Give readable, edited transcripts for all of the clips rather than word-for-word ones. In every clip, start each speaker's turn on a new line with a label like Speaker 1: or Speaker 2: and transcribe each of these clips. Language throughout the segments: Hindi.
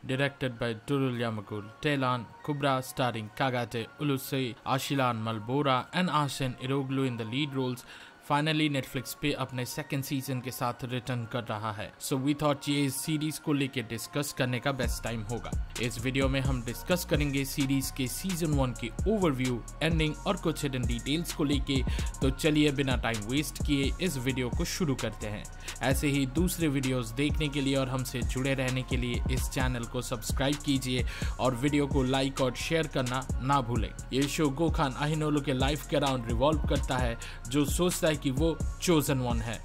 Speaker 1: Directed by Turul Yamagul, Telan, Kubra starring Kagate Ulusei, Ashilan Malbora and Arsene Iroglu in the lead roles. Finally Netflix पे अपने सेकंड सीजन के साथ रिटर्न कर रहा है। सो वी थॉट ये इस सीरीज को लेके डिस्कस करने का बेस्ट टाइम होगा। इस वीडियो में हम डिस्कस करेंगे सीरीज के सीजन 1 की ओवरव्यू, एंडिंग और कुछ हिडन डिटेल्स को लेके। तो चलिए बिना टाइम वेस्ट किए इस वीडियो को शुरू करते हैं। ऐसे ही दूसरे वीडियोस देखने के लिए और हमसे जुड़े रहने के लिए इस चैनल को सब्सक्राइब कीजिए और वीडियो को लाइक और शेयर करना ना भूलें। ये शो गोखान अहिनोलु के लाइफ के अराउंड रिवॉल्व करता है, जो सोचता है कि वो चोजन वन है।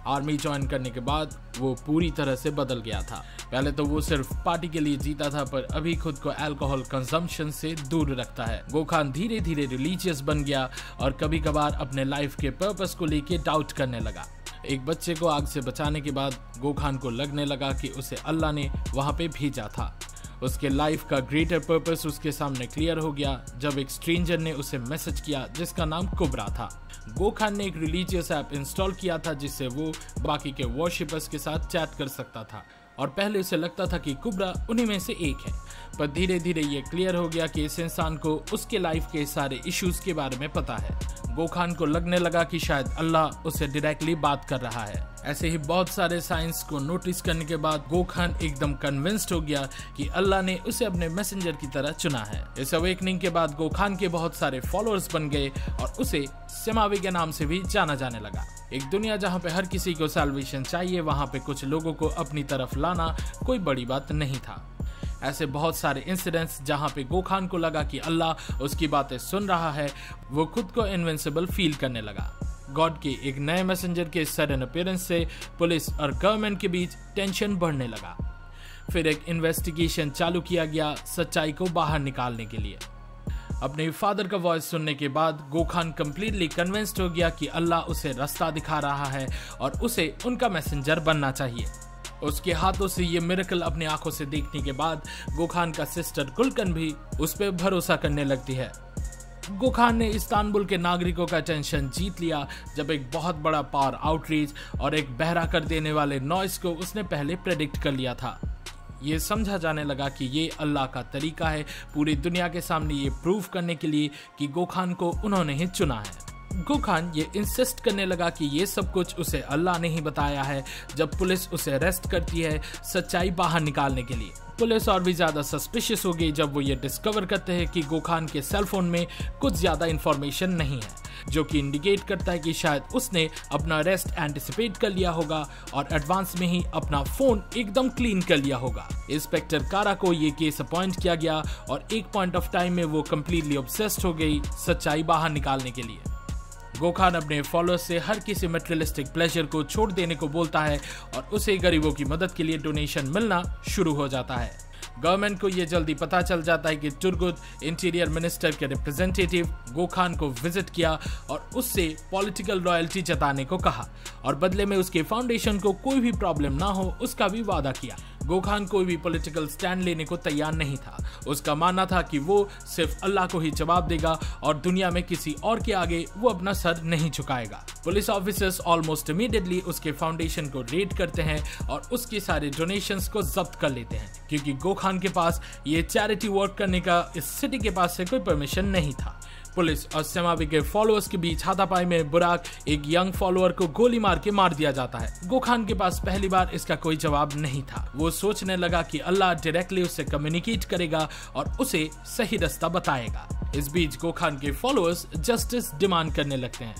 Speaker 1: आर्मी ज्वाइन करने के बाद वो पूरी तरह से बदल गया था। पहले तो वो सिर्फ पार्टी के लिए जीता था, पर अभी खुद को अल्कोहल कंजम्पशन से दूर रखता है। गोखान धीरे धीरे रिलीजियस बन गया और कभी कभार अपने लाइफ के पर्पस को लेके डाउट करने लगा। एक बच्चे को आग से बचाने के बाद गोखान को लगने लगा कि उसे अल्लाह ने वहां पे भेजा था। उसके लाइफ का ग्रेटर पर्पस उसके सामने क्लियर हो गया जब एक स्ट्रेंजर ने उसे मैसेज किया जिसका नाम कुबरा था। गोखान ने एक रिलीजियस ऐप इंस्टॉल किया था जिससे वो बाकी के वर्शिपर्स के साथ चैट कर सकता था और पहले उसे लगता था कि कुबरा उन्हीं में से एक है, पर धीरे धीरे ये क्लियर हो गया कि इस इंसान को उसके लाइफ के सारे इश्यूज के बारे में पता है। गोखान को लगने लगा कि शायद अल्लाह उससे डायरेक्टली बात कर रहा है। ऐसे ही बहुत सारे साइंस को नोटिस करने के बाद गोखान एकदम कन्विंस्ड हो गया कि अल्लाह ने उसे अपने मैसेंजर की तरह चुना है। इस अवेकनिंग के बाद गोखान के बहुत सारे फॉलोअर्स बन गए और उसे सेमावी के नाम से भी जाना जाने लगा। एक दुनिया जहाँ पे हर किसी को सैल्वेशन चाहिए, वहाँ पे कुछ लोगों को अपनी तरफ लाना कोई बड़ी बात नहीं था। ऐसे बहुत सारे इंसिडेंट्स जहाँ पे गोखान को लगा कि अल्लाह उसकी बातें सुन रहा है, वो खुद को इनविंसिबल फील करने लगा। गॉड के एक नए मैसेंजर के सडन अपीयरेंस से पुलिस और गवर्नमेंट के बीच टेंशन बढ़ने लगा। फिर एक इन्वेस्टिगेशन चालू किया गया सच्चाई को बाहर निकालने के लिए। अपने फादर का वॉइस सुनने के बाद गोखान कंप्लीटली कन्विंस्ड हो गया कि अल्लाह उसे रास्ता दिखा रहा है और उसे उनका मैसेंजर बनना चाहिए। उसके हाथों से ये मिरेकल अपने आंखों से देखने के बाद गोखान का सिस्टर गुलकन भी उस पर भरोसा करने लगती है। गोखान ने इस्तांबुल के नागरिकों का अटेंशन जीत लिया जब एक बहुत बड़ा पावर आउटरीच और एक बहरा कर देने वाले नॉइस को उसने पहले प्रेडिक्ट कर लिया था। ये समझा जाने लगा कि ये अल्लाह का तरीका है पूरी दुनिया के सामने ये प्रूव करने के लिए कि गोखान को उन्होंने ही चुना है। गोखान ये इंसिस्ट करने लगा कि ये सब कुछ उसे अल्लाह ने ही बताया है। जब पुलिस उसे अरेस्ट करती है सच्चाई बाहर निकालने के लिए, पुलिस और भी ज्यादा सस्पिशियस हो गई जब वो ये डिस्कवर करते हैं कि गोखान के सेल फोन में कुछ ज्यादा इंफॉर्मेशन नहीं है, जो कि इंडिकेट करता है कि शायद उसने अपना अरेस्ट एंटिसिपेट कर लिया होगा और एडवांस में ही अपना फोन एकदम क्लीन कर लिया होगा। इंस्पेक्टर कारा को ये केस अपॉइंट किया गया और एक पॉइंट ऑफ टाइम में वो कम्प्लीटली ऑब्सेस्ड हो गई सच्चाई बाहर निकालने के लिए। गोखान अपने फॉलोअर्स से हर किसी मटेरियलिस्टिक प्लेजर को छोड़ देने को बोलता है और उसे गरीबों की मदद के लिए डोनेशन मिलना शुरू हो जाता है। गवर्नमेंट को यह जल्दी पता चल जाता है कि तुर्गुत इंटीरियर मिनिस्टर के रिप्रेजेंटेटिव गोखान को विजिट किया और उससे पॉलिटिकल लॉयल्टी जताने को कहा और बदले में उसके फाउंडेशन को कोई भी प्रॉब्लम ना हो उसका भी वादा किया। गोखान कोई भी पॉलिटिकल स्टैंड लेने को तैयार नहीं था। उसका मानना था कि वो सिर्फ अल्लाह को ही जवाब देगा और दुनिया में किसी और के आगे वो अपना सर नहीं झुकाएगा। पुलिस ऑफिसर्स ऑलमोस्ट इमीडिएटली उसके फाउंडेशन को रेड करते हैं और उसके सारे डोनेशंस को जब्त कर लेते हैं, क्योंकि गोखान के पास ये चैरिटी वर्क करने का इस सिटी के पास से कोई परमिशन नहीं था। पुलिस और सेमावी के फॉलोअर्स के बीच हाथापाई में बुराक एक यंग फॉलोअर को गोली मार के मार दिया जाता है। गोखान के पास पहली बार इसका कोई जवाब नहीं था। वो सोचने लगा कि अल्लाह डायरेक्टली उससे कम्युनिकेट करेगा और उसे सही रास्ता बताएगा। इस बीच गोखान के फॉलोअर्स जस्टिस डिमांड करने लगते हैं।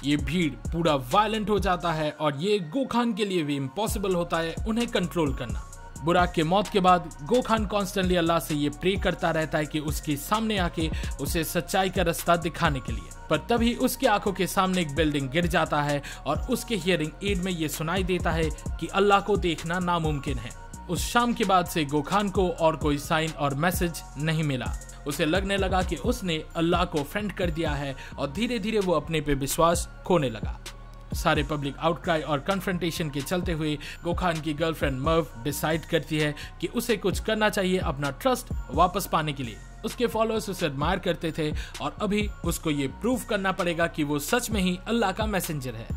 Speaker 1: ये भीड़ पूरा वायलेंट हो जाता है और ये गोखान के लिए भी इम्पॉसिबल होता है उन्हें कंट्रोल करना। बुराक के मौत के बाद गोखान कॉन्स्टेंटली अल्लाह से ये प्रे करता रहता है कि उसके सामने आके उसे सच्चाई का रास्ता दिखाने के लिए, पर तभी उसके आंखों के सामने एक बिल्डिंग गिर जाता है और उसके हियरिंग एड में ये सुनाई देता है कि अल्लाह को देखना नामुमकिन है। उस शाम के बाद से गोखान को और कोई साइन और मैसेज नहीं मिला। उसे लगने लगा कि उसने अल्लाह को फ्रेंड कर दिया है और धीरे धीरे वो अपने पे विश्वास खोने लगा। सारे पब्लिक आउटक्राई और कन्फ्रंटेशन के चलते हुए गोखान की गर्लफ्रेंड मर्व डिसाइड करती है कि उसे कुछ करना चाहिए अपना ट्रस्ट वापस पाने के लिए। उसके फॉलोअर्स उसे एडमायर करते थे और अभी उसको ये प्रूव करना पड़ेगा कि वो सच में ही अल्लाह का मैसेंजर है।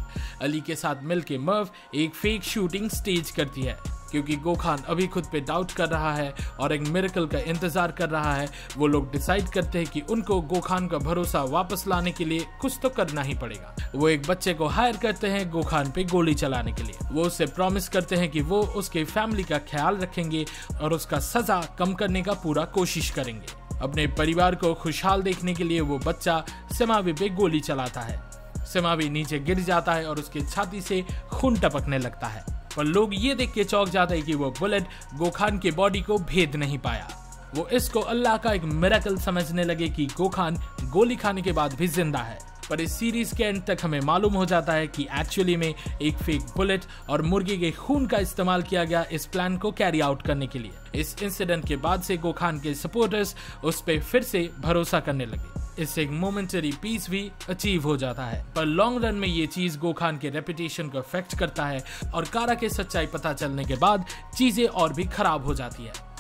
Speaker 1: अली के साथ मिलके मर्व एक फेक शूटिंग स्टेज करती है। क्योंकि गोखान अभी खुद पे डाउट कर रहा है और एक मिरेकल का इंतजार कर रहा है। वो लोग डिसाइड करते हैं कि उनको गोखान का भरोसा वापस लाने के लिए कुछ तो करना ही पड़ेगा। वो एक बच्चे को हायर करते हैं गोखान पे गोली चलाने के लिए। वो उससे प्रॉमिस करते हैं कि वो उसके फैमिली का ख्याल रखेंगे और उसका सजा कम करने का पूरा कोशिश करेंगे। अपने परिवार को खुशहाल देखने के लिए वो बच्चा सिमावी पे गोली चलाता है। सिमावी नीचे गिर जाता है और उसके छाती से खून टपकने लगता है, पर लोग ये देख के चौंक जाते हैं कि वो बुलेट गोखान के बॉडी को भेद नहीं पाया। वो इसको अल्लाह का एक मिरेकल समझने लगे कि गोखान गोली खाने के बाद भी जिंदा है। पर इस सीरीज के एंड तक हमें मालूम हो जाता है कि एक्चुअली में एक फेक बुलेट और मुर्गी के खून का इस्तेमाल किया गया इस प्लान को कैरी आउट करने के लिए। इस इंसिडेंट के बाद से गोखान के सपोर्टर्स उस पर फिर से भरोसा करने लगे। इससे एक मोमेंटरी पीस भी अचीव हो जाता है, पर लॉन्ग रन में ये चीज गोखान के रेपुटेशन को अफेक्ट करता है और कारा के सच्चाई पता चलने के बाद चीजें और भी खराब हो जाती है।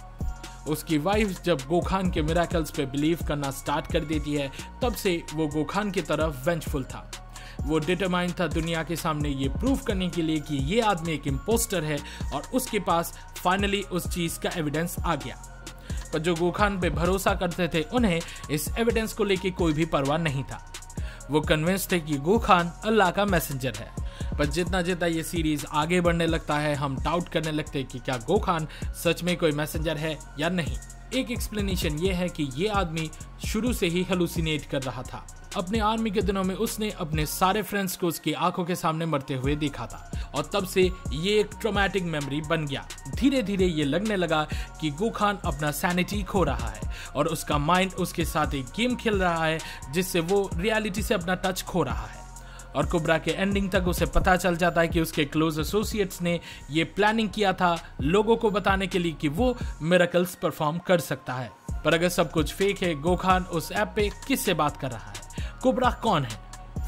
Speaker 1: उसकी वाइफ जब गोखान के मिरेकल्स पे बिलीव करना स्टार्ट कर देती है, तब से वो गोखान की तरफ वेंचफुल था। वो डिटरमाइंड था दुनिया के सामने ये प्रूव करने के लिए कि ये आदमी एक इम्पोस्टर है और उसके पास फाइनली उस चीज का एविडेंस आ गया। पर जो गोखान पे भरोसा करते थे उन्हें इस एविडेंस को लेके कोई भी परवाह नहीं था। वो कन्विंस थे कि गोखान अल्लाह का मैसेंजर है। पर जितना जितना ये सीरीज आगे बढ़ने लगता है, हम डाउट करने लगते हैं कि क्या गोखान सच में कोई मैसेंजर है या नहीं। एक एक्सप्लेनेशन ये है कि ये आदमी शुरू से ही हेलुसिनेट कर रहा था। अपने आर्मी के दिनों में उसने अपने सारे फ्रेंड्स को उसकी आंखों के सामने मरते हुए देखा था और तब से ये एक ट्रॉमेटिक मेमोरी बन गया। धीरे धीरे ये लगने लगा कि गोखान अपना सैनिटी खो रहा है और उसका माइंड उसके साथ एक गेम खेल रहा है जिससे वो रियलिटी से अपना टच खो रहा है। और कुब्रा के एंडिंग तक उसे पता चल जाता है कि उसके क्लोज एसोसिएट्स ने ये प्लानिंग किया था लोगों को बताने के लिए कि वो मिरेकल्स परफॉर्म कर सकता है। पर अगर सब कुछ फेक है, गोखान उस ऐप पे किससे बात कर रहा है? कुब्रा कौन है?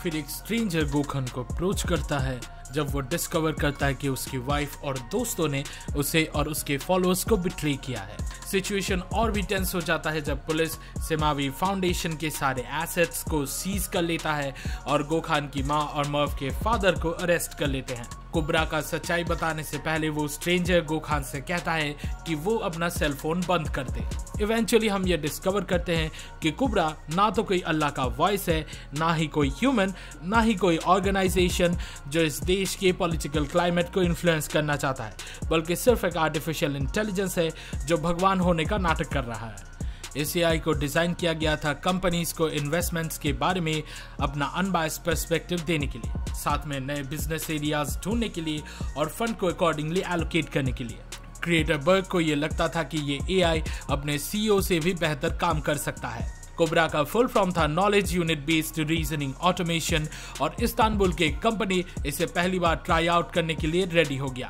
Speaker 1: फिर एक स्ट्रेंजर गोखान को अप्रोच करता है जब वो डिस्कवर करता है कि उसकी वाइफ और दोस्तों ने उसे और उसके फॉलोअर्स को बिट्रे किया है। सिचुएशन और भी टेंस हो जाता है जब पुलिस सिमावी फाउंडेशन के सारे एसेट्स को सीज कर लेता है और गोखान की मां और मर्व के फादर को अरेस्ट कर लेते हैं। कुब्रा का सच्चाई बताने से पहले वो स्ट्रेंजर गोखान से कहता है कि वो अपना सेल फोन बंद कर दे। इवेंचुअली हम ये डिस्कवर करते हैं कि कुब्रा ना तो कोई अल्लाह का वॉइस है, ना ही कोई ह्यूमन, ना ही कोई ऑर्गेनाइजेशन जो इस देश के पॉलिटिकल क्लाइमेट को इन्फ्लुएंस करना चाहता है, बल्कि सिर्फ एक आर्टिफिशियल इंटेलिजेंस है जो भगवान होने का नाटक कर रहा है। इस AI को डिजाइन किया गया था कंपनीज को इन्वेस्टमेंट्स के बारे में अपना अनबायस्ड पर्सपेक्टिव देने के लिए, साथ में नए बिजनेस एरियाज ढूंढने के लिए और फंड को अकॉर्डिंगली एलोकेट करने के लिए। क्रिएटर बर्ग को ये लगता था कि ये AI अपने CEO से भी बेहतर काम कर सकता है। कुब्रा का फुल फॉर्म था knowledge unit based reasoning automation और इस्तांबुल के कंपनी इसे पहली बार ट्राई आउट करने के लिए रेडी हो गया।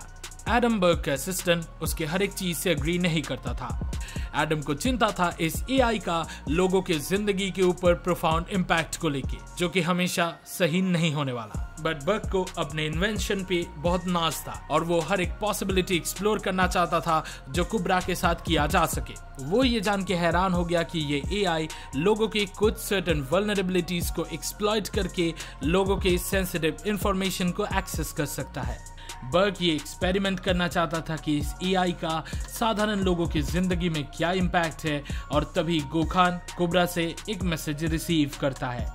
Speaker 1: एडम बर्ग का असिस्टेंट उसके हर एक चीज से अग्री नहीं करता था। एडम को चिंता था इस AI का लोगों के जिंदगी के ऊपर प्रोफाउंड इम्पैक्ट को लेके, जो कि हमेशा सही नहीं होने वाला। बट बर्ग को अपने इन्वेंशन पे बहुत नाज था और वो हर एक पॉसिबिलिटी एक्सप्लोर करना चाहता था जो कुब्रा के साथ किया जा सके। वो ये जान के हैरान हो गया कि ये AI लोगों की कुछ सर्टेन वल्नरेबिलिटीज को एक्सप्लॉइट करके लोगों के सेंसिटिव इंफॉर्मेशन को एक्सेस कर सकता है। बर्ग ये एक्सपेरिमेंट करना चाहता था कि इस AI का साधारण लोगों की जिंदगी में क्या इम्पैक्ट है, और तभी गोखान कुब्रा से एक मैसेज रिसीव करता है।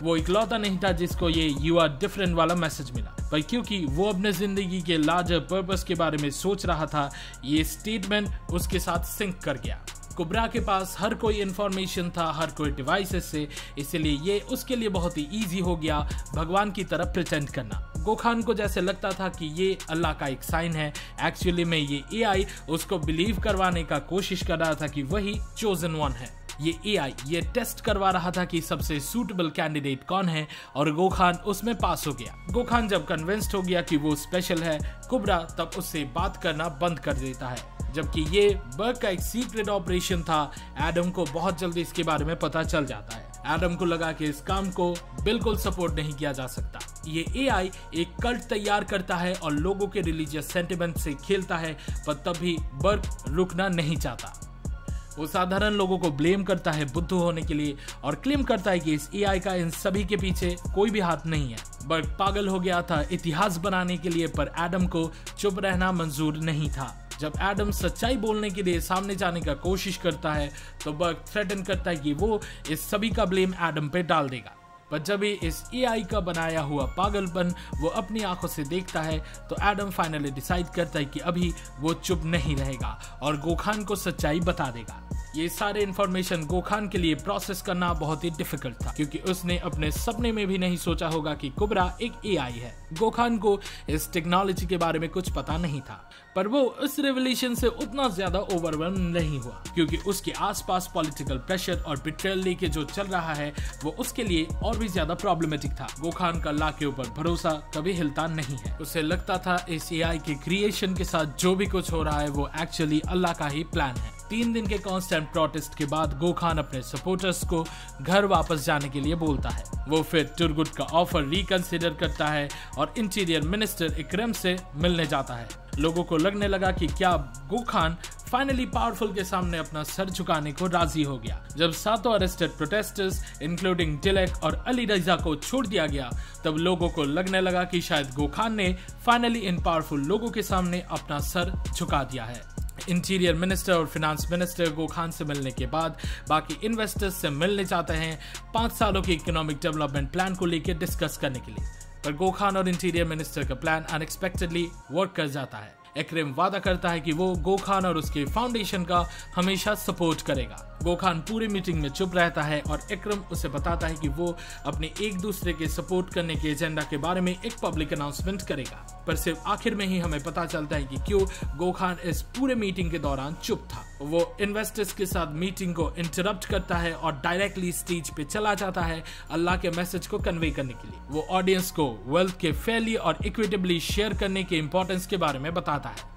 Speaker 1: वो इकलौता नहीं था जिसको ये "यू आर डिफरेंट" वाला मैसेज मिला, पर क्योंकि वो अपने जिंदगी के लार्जर पर्पस के बारे में सोच रहा था, ये स्टेटमेंट उसके साथ सिंक कर गया। कुब्रा के पास हर कोई इंफॉर्मेशन था, हर कोई डिवाइसेस से, इसलिए ये उसके लिए बहुत ही इजी हो गया भगवान की तरफ प्रिटेंड करना। गोखान को जैसे लगता था कि ये अल्लाह का एक साइन है, एक्चुअली में ये AI उसको बिलीव करवाने का कोशिश कर रहा था कि वही चोजन वन है। ये AI ये टेस्ट करवा रहा था कि सबसे सूटेबल कैंडिडेट कौन है, और गोखान उसमें पास हो गया। गोखान जब कन्विंस्ड हो गया कि वो स्पेशल है, कुब्रा तब उससे बात करना बंद कर देता है। जबकि ये बर्ग का एक सीक्रेट ऑपरेशन था, एडम को बहुत जल्दी इसके बारे में पता चल जाता है। एडम को लगा कि इस काम को बिल्कुल सपोर्ट नहीं किया जा सकता। ये AI एक कल्ट तैयार करता है और लोगों के रिलीजियस सेंटिमेंट से खेलता है, पर तब भी बर्ग रुकना नहीं चाहता। वो साधारण लोगों को ब्लेम करता है बुद्धू होने के लिए और क्लेम करता है कि इस एआई का इन सभी के पीछे कोई भी हाथ नहीं है। बर्ग पागल हो गया था इतिहास बनाने के लिए, पर एडम को चुप रहना मंजूर नहीं था। जब एडम सच्चाई बोलने के लिए सामने जाने का कोशिश करता है तो बर्ग थ्रेटन करता है कि वो इस सभी का ब्लेम एडम पे डाल देगा। पर जब भी इस एआई का बनाया हुआ पागलपन वो अपनी आंखों से देखता है तो एडम फाइनली डिसाइड करता है कि अभी वो चुप नहीं रहेगा और गोखान को सच्चाई बता देगा। ये सारे इन्फॉर्मेशन गोखान के लिए प्रोसेस करना बहुत ही डिफिकल्ट था, क्योंकि उसने अपने सपने में भी नहीं सोचा होगा कि कुबरा एक एआई है। गोखान को इस टेक्नोलॉजी के बारे में कुछ पता नहीं था, पर वो इस रेवोल्यूशन से उतना ज्यादा ओवरवेल्म नहीं हुआ, क्योंकि उसके आसपास पॉलिटिकल प्रेशर और बिट्रेयल लेके जो चल रहा है वो उसके लिए और भी ज्यादा प्रॉब्लमेटिक था। गोखान का अल्लाह के ऊपर भरोसा कभी हिलता नहीं है। उसे लगता था इस एआई के क्रिएशन के साथ जो भी कुछ हो रहा है वो एक्चुअली अल्लाह का ही प्लान है। 3 दिन के कांस्टेंट प्रोटेस्ट के बाद गोखान अपने सपोर्टर्स को घर वापस जाने के लिए बोलता है। वो फिर टुरगुट का ऑफर रिकंसिडर करता है और इंटीरियर मिनिस्टर इकरम से मिलने जाता है। लोगों को लगने लगा कि क्या गोखान फाइनली पावरफुल के सामने अपना सर झुकाने को राजी हो गया। जब 7 अरेस्टेड प्रोटेस्टर्स इंक्लूडिंग डिलेक और अली रजा को छोड़ दिया गया, तब लोगों को लगने लगा कि शायद गोखान ने फाइनली इन पावरफुल लोगों के सामने अपना सर झुका दिया है। इंटीरियर मिनिस्टर और फिनेंस मिनिस्टर गोखान से मिलने के बाद बाकी इन्वेस्टर्स से मिलने चाहते हैं 5 सालों के इकोनॉमिक डेवलपमेंट प्लान को लेकर डिस्कस करने के लिए, पर गोखान और इंटीरियर मिनिस्टर का प्लान अनएक्सपेक्टेडली वर्क कर जाता है। इकरम वादा करता है कि वो गोखान और उसके फाउंडेशन का हमेशा सपोर्ट करेगा। गोखान पूरी मीटिंग में चुप रहता है और इकरम उसे बताता है कि वो अपने एक दूसरे के सपोर्ट करने के एजेंडा के बारे में एक पब्लिक अनाउंसमेंट करेगा, पर सिर्फ आखिर में ही हमें पता चलता है कि क्यों गोखान इस पूरे मीटिंग के दौरान चुप था। वो इन्वेस्टर्स के साथ मीटिंग को इंटरप्ट करता है और डायरेक्टली स्टेज पे चला जाता है अल्लाह के मैसेज को कन्वे करने के लिए। वो ऑडियंस को वेल्थ के फेयरली और इक्विटेबली शेयर करने के इंपॉर्टेंस के बारे में बताता है।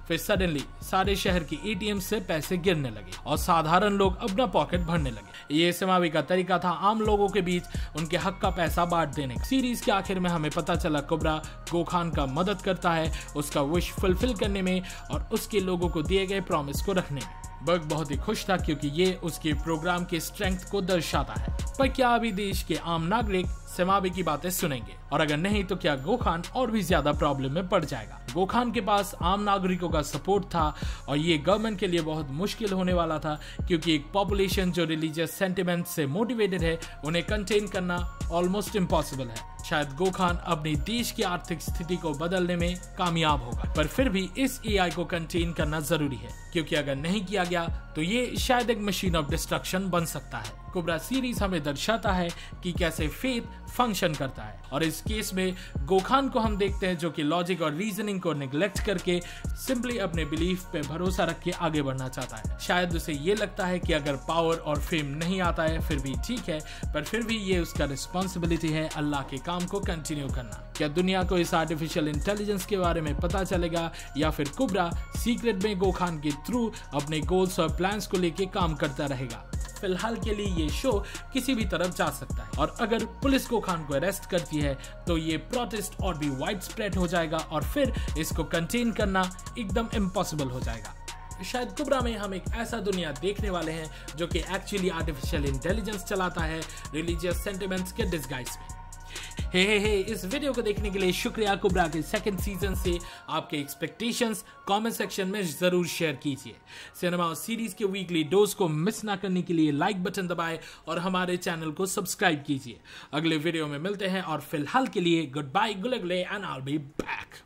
Speaker 1: फिर सडनली सारे शहर की एटीएम से पैसे गिरने लगे और साधारण लोग अपना पॉकेट भरने लगे। ये समावी का तरीका था आम लोगों के बीच उनके हक का पैसा बांट देने का। सीरीज के आखिर में हमें पता चला कुबरा गोखान का मदद करता है उसका विश फुलफिल करने में और उसके लोगों को दिए गए प्रॉमिस को रखने में। बर्ग बहुत ही खुश था क्योंकि ये उसके प्रोग्राम के स्ट्रेंथ को दर्शाता है। पर क्या अभी देश के आम नागरिक सेमावी की बातें सुनेंगे? और अगर नहीं तो क्या गोखान और भी ज्यादा प्रॉब्लम में पड़ जाएगा? गोखान के पास आम नागरिकों का सपोर्ट था और ये गवर्नमेंट के लिए बहुत मुश्किल होने वाला था, क्योंकि एक पॉपुलेशन जो रिलीजियस सेंटिमेंट से मोटिवेटेड है उन्हें कंटेन करना ऑलमोस्ट इम्पॉसिबल है। शायद गोखान अपनी देश की आर्थिक स्थिति को बदलने में कामयाब होगा, पर फिर भी इस एआई को कंटेन करना जरूरी है, क्योंकि अगर नहीं किया गया तो ये शायद एक मशीन ऑफ डिस्ट्रक्शन बन सकता है। कुबरा सीरीज हमें दर्शाता है कि कैसे फेथ फंक्शन करता है, और इस केस में गोखान को हम देखते हैं जो कि लॉजिक और रीजनिंग को निगलेक्ट करके सिंपली अपने बिलीफ पे भरोसा रख के आगे बढ़ना चाहता है। शायद उसे ये लगता है कि अगर पावर और फेम नहीं आता है फिर भी ठीक है, पर फिर भी ये उसका रिस्पॉन्सिबिलिटी है अल्लाह के काम को कंटिन्यू करना। क्या दुनिया को इस आर्टिफिशियल इंटेलिजेंस के बारे में पता चलेगा, या फिर कुबरा सीक्रेट में गोखान के थ्रू अपने गोल्स और प्लान्स को लेके काम करता रहेगा? फिलहाल के लिए ये शो किसी भी तरफ जा सकता है, और अगर पुलिस गोखान को अरेस्ट करती है तो ये प्रोटेस्ट और भी वाइड स्प्रेड हो जाएगा और फिर इसको कंटेन करना एकदम इम्पॉसिबल हो जाएगा। शायद कुबरा में हम एक ऐसा दुनिया देखने वाले हैं जो कि एक्चुअली आर्टिफिशियल इंटेलिजेंस चलाता है रिलीजियस सेंटिमेंट्स के डिस्गाइज में। हे इस वीडियो को देखने के लिए शुक्रिया। कुबरा के 2nd सीजन से आपके एक्सपेक्टेशंस कमेंट सेक्शन में जरूर शेयर कीजिए। सिनेमा सीरीज के वीकली डोज को मिस ना करने के लिए लाइक बटन दबाएं और हमारे चैनल को सब्सक्राइब कीजिए। अगले वीडियो में मिलते हैं, और फिलहाल के लिए गुड बाय, गुले गुले, and I will be back.